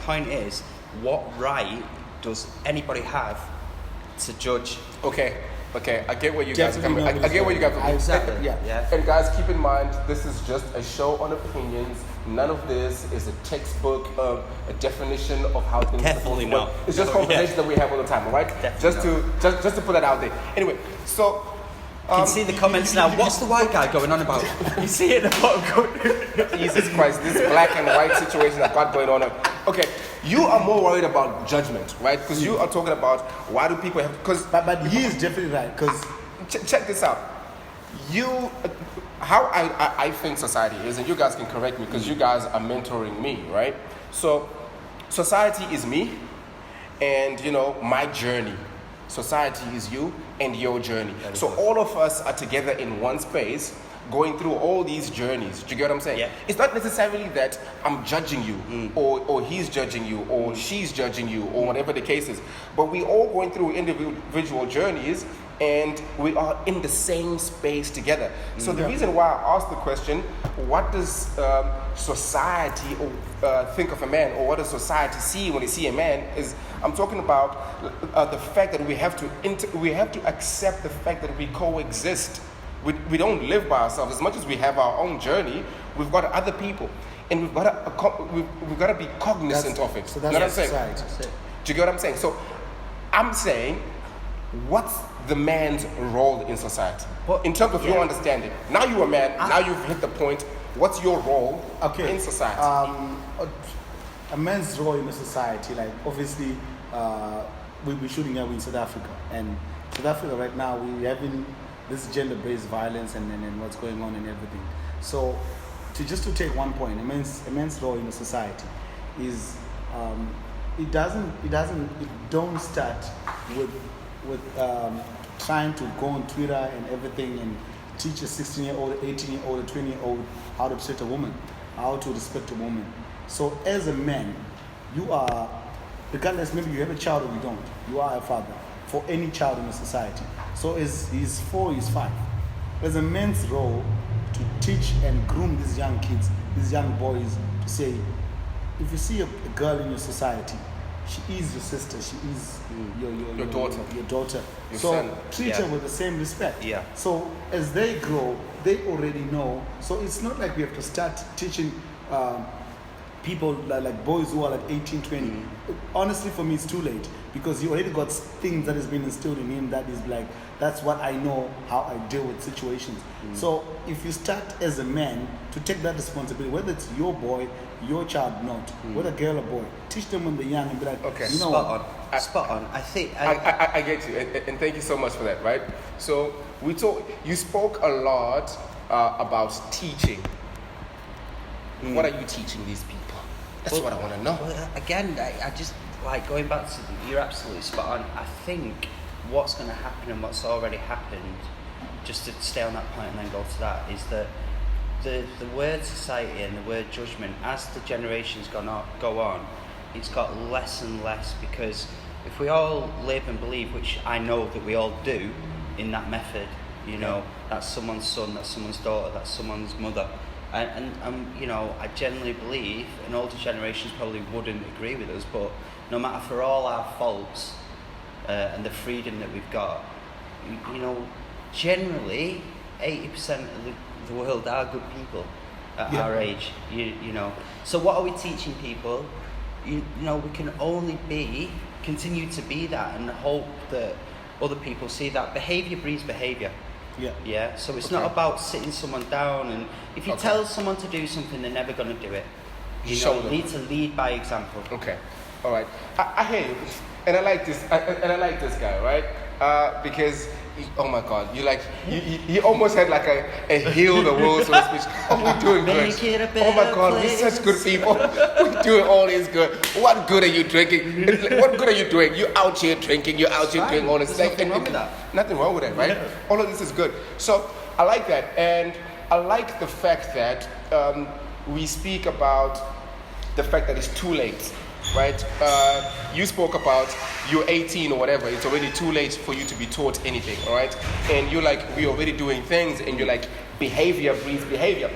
point is, what right does anybody have to judge? Okay, I get where you guys are coming. I get where you guys are coming. Exactly. Yeah. And guys, keep in mind, this is just a show on opinions. None of this is a textbook, a definition of how things are supposed to work. It's just conversation that we have all the time, all right? Just to put that out there. Anyway, so you can see the comments now. What's the white guy going on about? You see it in the bottom. Jesus Christ, this black and white situation I've got going on. Okay, you are more worried about judgment, right? Because you are talking about why do people have... But he is definitely right, because... Check this out. How I think society is, and you guys can correct me because you guys are mentoring me, right? So society is me and, my journey. Society is you and your journey. So all of us are together in one space going through all these journeys. Do you get what I'm saying? Yeah. It's not necessarily that I'm judging you or he's judging you or she's judging you or whatever the case is. But we all going through individual journeys and we are in the same space together. So the reason why I asked the question, what does society think of a man, or what does society see when they see a man, is I'm talking about the fact that we have to accept the fact that we coexist. We don't live by ourselves. As much as we have our own journey, we've got other people, and we've got to be cognizant of it. So that's what I'm saying. Do you get what I'm saying? So I'm saying, what's the man's role in society? In terms of your understanding. Now you're a man, now you've hit the point. What's your role in society? A man's role in a society, like obviously, we're shooting out in South Africa. And South Africa right now, we're having this gender-based violence and what's going on and everything. So to take one point, a man's role in a society is, it don't start with trying to go on Twitter and everything and teach a 16-year-old, 18-year-old, a 20-year-old how to treat a woman, how to respect a woman. So as a man, you are, regardless, maybe you have a child or you don't, you are a father for any child in a society. So as he's 4, he's 5. As a man's role to teach and groom these young kids, these young boys, to say, if you see a girl in your society, she is your sister, she is your daughter, your son. Treat her with the same respect. Yeah. So as they grow, they already know. So it's not like we have to start teaching people like boys who are like 18, 20. Honestly, for me, it's too late, because you already got things that has been instilled in him that is like, that's what I know, how I deal with situations. So if you start as a man to take that responsibility, whether it's your boy, your child, not whether girl or boy, teach them when they're young and be like, you know Spot on. I think I get you, and thank you so much for that. Right. So you spoke a lot about teaching. What are you teaching these people? That's what I want to know. Well, again, I just like going back to you're absolutely spot on. I think what's going to happen and what's already happened, just to stay on that point and then go to that, is that the word society and the word judgment, as the generations go on, it's got less and less, because if we all live and believe, which I know that we all do, in that method, that's someone's son, that's someone's daughter, that's someone's mother. And I generally believe, and older generations probably wouldn't agree with us, but no matter for all our faults and the freedom that we've got, generally 80% of the world are good people at our age. So what are we teaching people? We can only continue to be that, and hope that other people see that behaviour breeds behaviour. Yeah. So it's not about sitting someone down, and if you tell someone to do something, they're never going to do it. You need to lead by example. Okay. All right. I hear you, and I like this. And I like this guy, right? Because oh my God, you almost had like a heal the world sort of speech. Oh, we're doing good. Oh my God, we're such good people. We're doing all this good. What good are you drinking? What good are you doing? You're out here drinking. You're out here doing all this stuff. Nothing wrong with that. Nothing wrong with that, right? All of this is good. So I like that, and I like the fact that we speak about the fact that it's too late. Right? You spoke about you're 18 or whatever. It's already too late for you to be taught anything, all right? And you're like, we're already doing things, and you're like, behavior breeds behavior.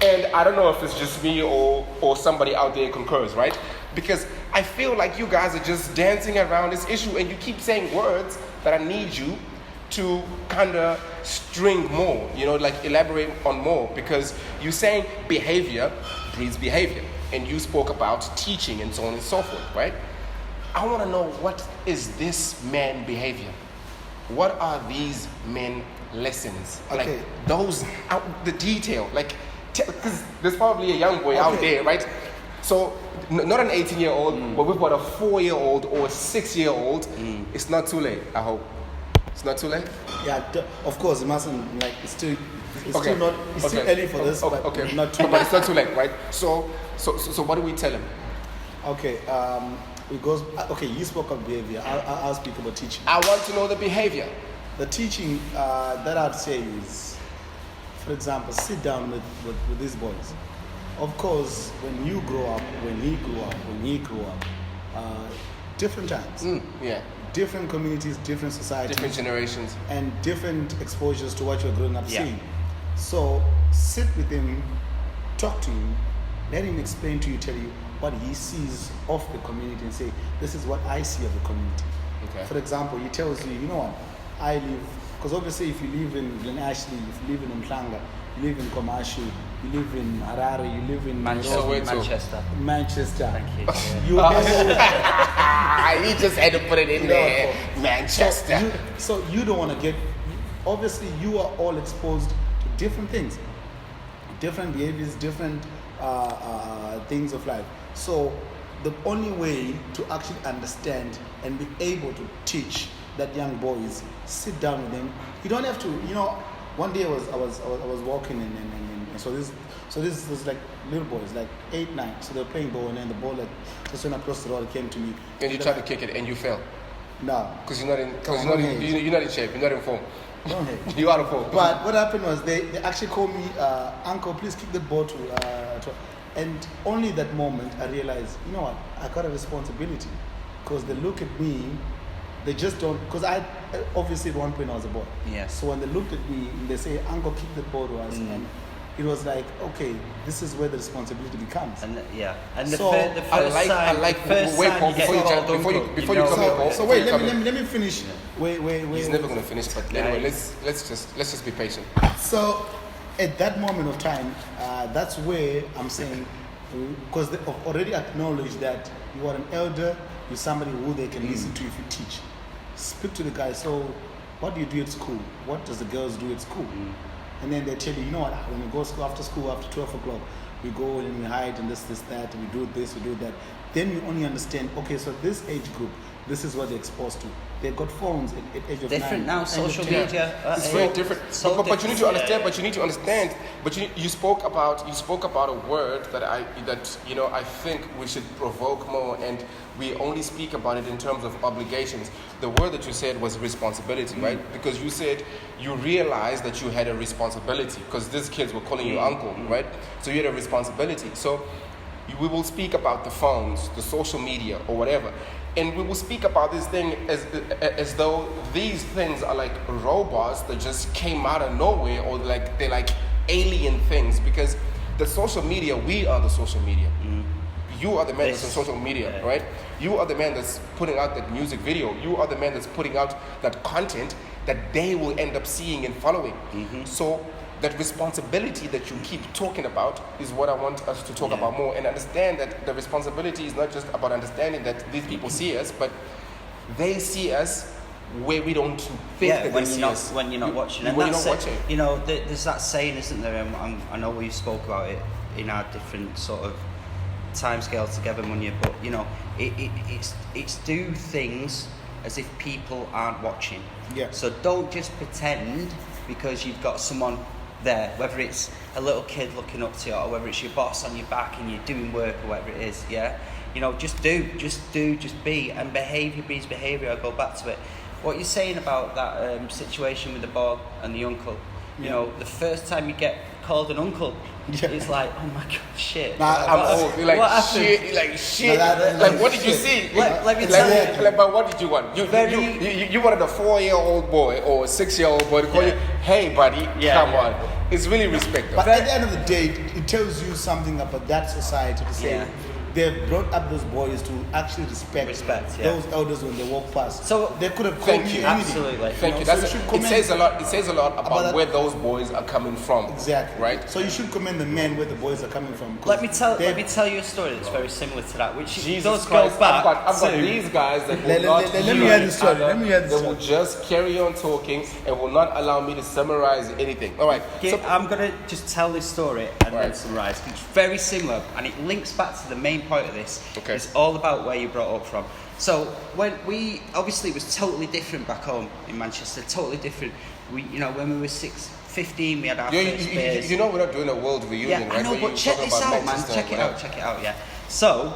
And I don't know if it's just me or somebody out there concurs, right? Because I I feel like you guys are just dancing around this issue, and you keep saying words that I need you to kind of string more, like elaborate on more, because you're saying behavior breeds behavior, and you spoke about teaching and so on and so forth, right? I want to know, what is this man behavior? What are these men lessons? Okay. Like those, the detail, like, because there's probably a young boy out there, right? So, not an 18-year-old, but we've got a 4-year-old or a 6-year-old. It's not too late, I hope. It's not too late? Yeah, of course, it mustn't, like, it's still Okay. still early for this, but okay. not too But late. it's not too late, right? So what do we tell him? Okay, you spoke of behavior. I'll speak about teaching. I want to know the behavior. The teaching that I'd say is, for example, sit down with these boys. Of course, when you grow up, when he grew up, different times. Yeah. Different communities, different societies. Different generations. And different exposures to what you're growing up Yeah. seeing. So sit with him, talk to him, let him explain to you, tell you what he sees of the community, and say, this is what I see of the community. Okay. For example, he tells you, you know what, I live, because obviously if you live in Glen Ashley, if you live in Umhlanga, you live in Komashu, you live in Harare, you live in Nairobi, Manchester. Thank you. you He just had to put it in there. Manchester. So you don't want to get, obviously you are all exposed to different things, different behaviors, different things of life. So the only way to actually understand and be able to teach that young boy is sit down with them. You don't have to, one day I was walking and so this was like little boys, like 8, 9. So they were playing ball, and then the ball just went across the road, came to me. And you tried to kick it and you fell. No. Because you're not in shape, you're not in form. Don't hate. You are in form. But what happened was they actually called me, uncle, please kick the ball to and only that moment I realized, you know what, I got a responsibility, because they look at me, they just don't, because I obviously at one point I was a boy. Yes. So when they looked at me, they say, uncle, kick the ball to us, and it was like, okay, this is where the responsibility becomes. And the So, first sign before you come in. So wait, let me finish. Wait. He's never going to finish, but anyway, let's just be patient. So at that moment of time, that's where I'm saying, because they've already acknowledged that you are an elder, you're somebody who they can listen to if you teach. Speak to the guy. So what do you do at school? What does the girls do at school? And then they tell you, you know what, when we go after school, after 12 o'clock, we go and we hide and this, that, we do this, we do that. Then you only understand, okay, so this age group, this is what they're exposed to. They've got phones at age of 9. different now, social media. It's very different. So But you need to understand. yeah. But you need to understand. But you spoke about a word that I think we should provoke more, and we only speak about it in terms of obligations. The word that you said was responsibility, right? Because you said you realized that you had a responsibility, because these kids were calling you uncle, right? So you had a responsibility. So we will speak about the phones, the social media, or whatever. And we will speak about this thing as though these things are like robots that just came out of nowhere, or like they're like alien things. Because the social media, we are the social media. You are the man that's on social media, right? You are the man that's putting out that music video. You are the man that's putting out that content that they will end up seeing and following. So that responsibility that you keep talking about is what I want us to talk about more, and understand that the responsibility is not just about understanding that these people see us, but they see us where we don't think that they see us. When you're not watching. When you're not watching. There's that saying, isn't there? I know we spoke about it in our different sort of timescales together, Munya, but it's do things as if people aren't watching. Yeah. So don't just pretend because you've got someone there, whether it's a little kid looking up to you, or whether it's your boss on your back and you're doing work, or whatever it is, just be, and behaviour breeds behaviour. I'll go back to it. What you're saying about that situation with the boy and the uncle, the first time you get called an uncle, it's like, oh my god, shit. I'm old. You're like, shit. Like, shit. Like, what did you see? Let me tell you. But what did you want? You wanted a 4-year-old boy or a 6-year-old boy to call you, hey, buddy, come on. It's really respectful. But at the end of the day, it tells you something about that society to say, they've brought up those boys to actually respect yeah. those elders when they walk past. So they could have called Thank you you. anything. Absolutely. Thank you. So That's you should it commend- says a lot. It says a lot About about that- where those boys are coming from. Exactly. Right. So you should commend the men where the boys are coming from. 'cause Let me they- tell you a story that's very similar to that, which Jesus does Christ, go back I've got to these guys that will Let- not let- let me hear hear the each story. other. Let me hear the They will story. just carry on talking and will not allow me to summarize anything. All right. So, I'm going to just tell this story and then Right. summarise. It's very similar and it links back to the main point of this. Okay. It's all about where you brought up from. So when we, obviously it was totally different back home in Manchester, totally different. We, when we were 15, we had our first beers. you know we're not doing a world reunion, Yeah, right? I know, Where but you're check talking this about out, man. Manchester Check and it out, yeah. So,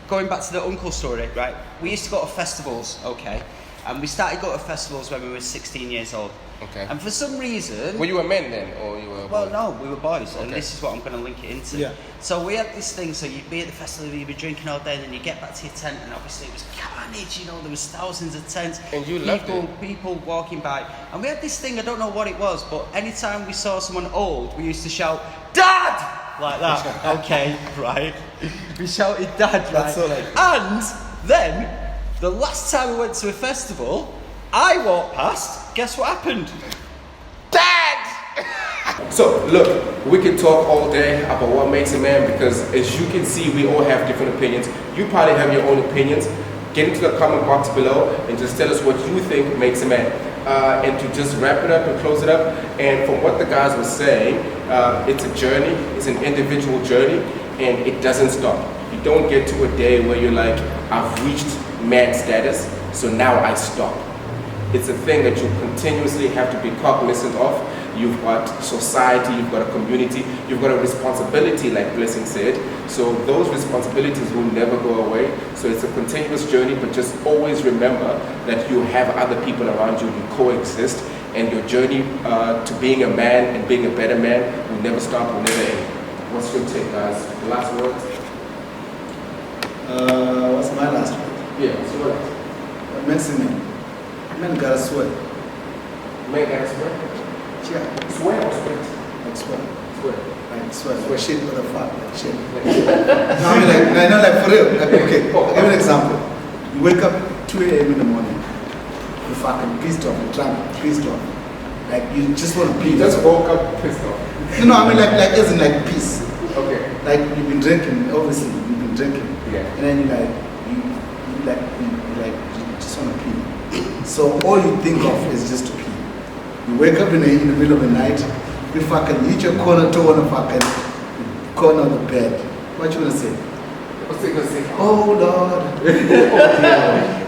going back to the uncle story, right? We used to go to festivals, okay? And we started going to festivals when we were 16 years old. Okay. And for some reason... Were you a man then, or you were? Well, no, we were boys, and Okay. this is what I'm going to link it into. Yeah. So we had this thing, so you'd be at the festival, you'd be drinking all day, and then you get back to your tent, and obviously it was carnage, there was thousands of tents. And you loved it. People walking by. And we had this thing, I don't know what it was, but anytime we saw someone old, we used to shout, "Dad!" Like that. Okay, right. We shouted "Dad," right? That's all right. And then, the last time we went to a festival, I walked past, guess what happened? Dad! So, look, we can talk all day about what makes a man because as you can see, we all have different opinions. You probably have your own opinions. Get into the comment box below and just tell us what you think makes a man. And to just wrap it up and close it up, and from what the guys were saying, it's a journey, it's an individual journey, and it doesn't stop. You don't get to a day where you're like, I've reached man status, so now I stop. It's a thing that you continuously have to be cognizant of. You've got society, you've got a community, you've got a responsibility, like Blessing said. So those responsibilities will never go away. So it's a continuous journey, but just always remember that you have other people around you, you coexist, and your journey to being a man and being a better man will never stop, will never end. What's your take, guys? The last word? What's my last word? Yeah, what's your word? What makes a man? Men gotta sweat. Man gotta sweat? Yeah. Sweat or sweat? Like sweat. Sweat. Like sweat. Like shit with a fuck. Like shit. No, I mean like for real. Like, okay, I'll give you an example. You wake up 2 a.m. in the morning. You're fucking pissed off. You're drunk. Pissed off. Like you just want to pee. You just woke up pissed off. No, I mean like as in like peace. Okay. Like you've been drinking, obviously you've been drinking. Yeah. And then you just want to pee. So all you think of is just to pee. You wake up in the middle of the night, you fucking hit your corner toe on the fucking corner of the bed. What you gonna say? What's he gonna say? Oh Lord.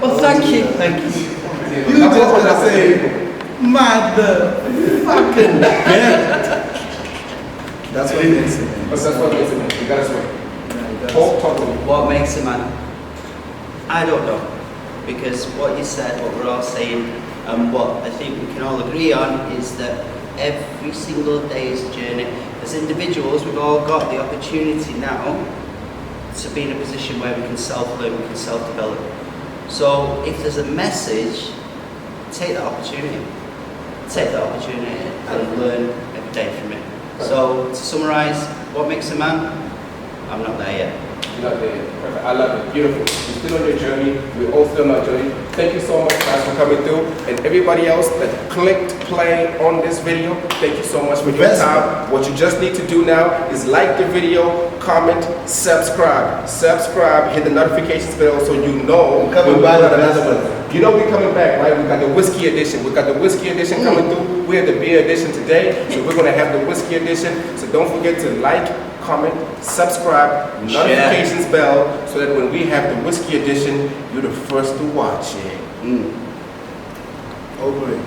Oh, thank you. You just gonna say, mother fucking bed. That's what it is. But that's what makes it, man. You gotta sweat. Talk to me. What makes a man? I don't know. Because what you said, what we're all saying, and what I think we can all agree on is that every single day is a journey. As individuals, we've all got the opportunity now to be in a position where we can self-learn, we can self-develop. So if there's a message, take that opportunity. Take that opportunity and learn every day from it. So to summarise, what makes a man? I'm not there yet. You're not there. Perfect. I love it. Beautiful. You're still on your journey. We're all still on our journey. Thank you so much, guys, for coming through. And everybody else that clicked play on this video, thank you so much for your time. What you just need to do now is like the video, comment, subscribe. Subscribe, hit the notifications bell so you know when we got another one. You know we're coming back, right? We got the whiskey edition. We got the whiskey edition coming through. We had the beer edition today, so we're going to have the whiskey edition. So don't forget to like, comment, subscribe, notifications bell, so that when we have the whiskey edition, you're the first to watch it. Over it.